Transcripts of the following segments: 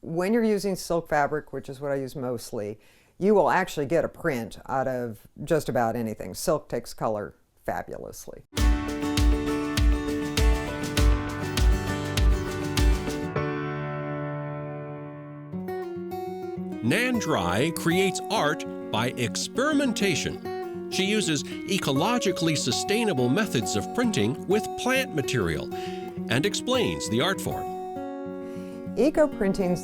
when you're using silk fabric, which is what I use mostly, you will actually get a print out of just about anything. Silk takes color fabulously. Nan Drye creates art by experimentation. She uses ecologically sustainable methods of printing with plant material and explains the art form. Eco-printing,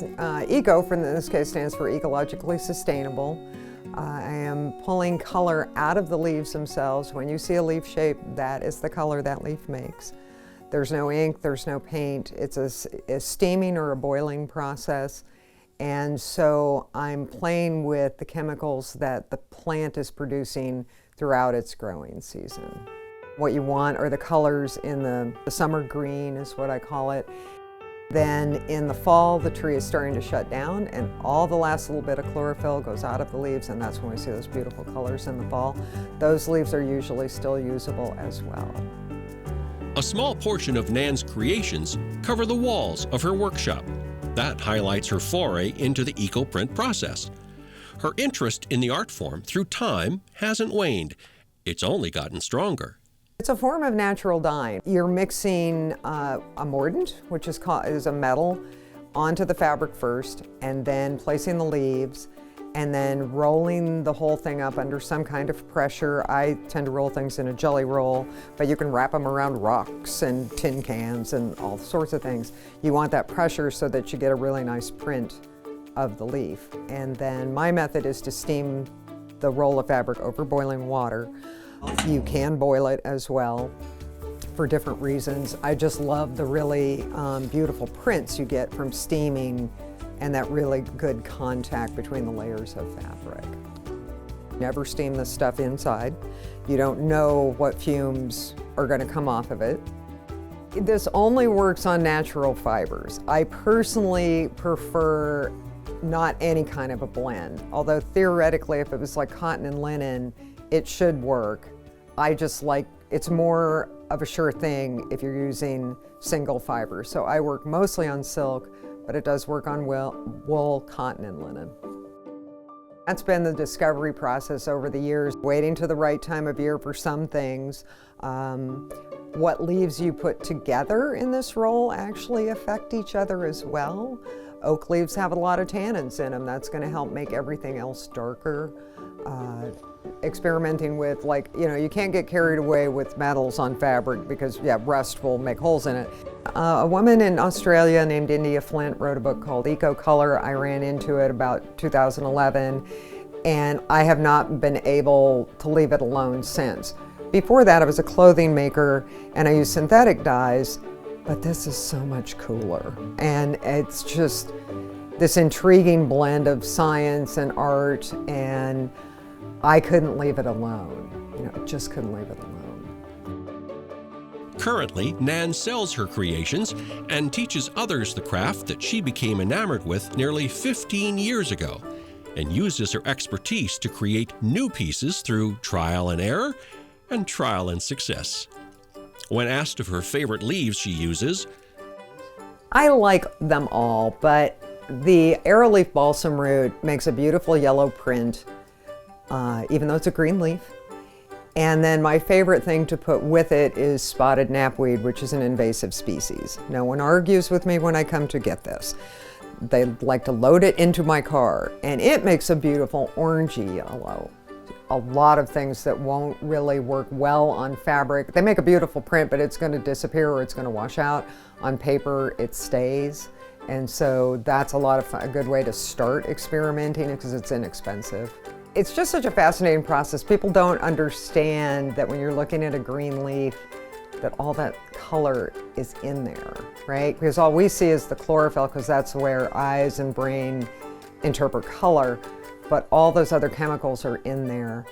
eco in this case stands for ecologically sustainable. I am pulling color out of the leaves themselves. When you see a leaf shape, that is the color that leaf makes. There's no ink, there's no paint. It's a steaming or a boiling process. And so I'm playing with the chemicals that the plant is producing throughout its growing season. What you want are the colors in the summer green is what I call it. Then in the fall, the tree is starting to shut down and all the last little bit of chlorophyll goes out of the leaves, and that's when we see those beautiful colors in the fall. Those leaves are usually still usable as well. A small portion of Nan's creations cover the walls of her workshop. That highlights her foray into the eco-print process. Her interest in the art form through time hasn't waned. It's only gotten stronger. It's a form of natural dyeing. You're mixing a mordant, which is a metal, onto the fabric first, and then placing the leaves, and then rolling the whole thing up under some kind of pressure. I tend to roll things in a jelly roll, but you can wrap them around rocks and tin cans and all sorts of things. You want that pressure so that you get a really nice print of the leaf. And then my method is to steam the roll of fabric over boiling water. You can boil it as well for different reasons. I just love the really beautiful prints you get from steaming and that really good contact between the layers of fabric. Never steam this stuff inside. You don't know what fumes are going to come off of it. This only works on natural fibers. I personally prefer not any kind of a blend, although theoretically if it was like cotton and linen, it should work. I just like, it's more of a sure thing if you're using single fiber. So I work mostly on silk, but it does work on wool, cotton, and linen. That's been the discovery process over the years, waiting to the right time of year for some things. What leaves you put together in this roll actually affect each other as well. Oak leaves have a lot of tannins in them. That's going to help make everything else darker. Experimenting with, like, you can't get carried away with metals on fabric because, rust will make holes in it. A woman in Australia named India Flint wrote a book called Eco Color. I ran into it about 2011, and I have not been able to leave it alone since. Before that, I was a clothing maker, and I used synthetic dyes, but this is so much cooler. And it's just this intriguing blend of science and art, and I couldn't leave it alone. Just couldn't leave it alone. Currently, Nan sells her creations and teaches others the craft that she became enamored with nearly 15 years ago, and uses her expertise to create new pieces through trial and error and trial and success. When asked of her favorite leaves she uses, I like them all, but the arrowleaf balsam root makes a beautiful yellow print, even though it's a green leaf. And then my favorite thing to put with it is spotted knapweed, which is an invasive species. No one argues with me when I come to get this. They like to load it into my car, and it makes a beautiful orangey yellow. A lot of things that won't really work well on fabric. They make a beautiful print, but it's going to disappear or it's going to wash out. On paper, it stays. And so that's a good way to start experimenting because it's inexpensive. It's just such a fascinating process. People don't understand that when you're looking at a green leaf, that all that color is in there, right? Because all we see is the chlorophyll, because that's where eyes and brain interpret color, but all those other chemicals are in there.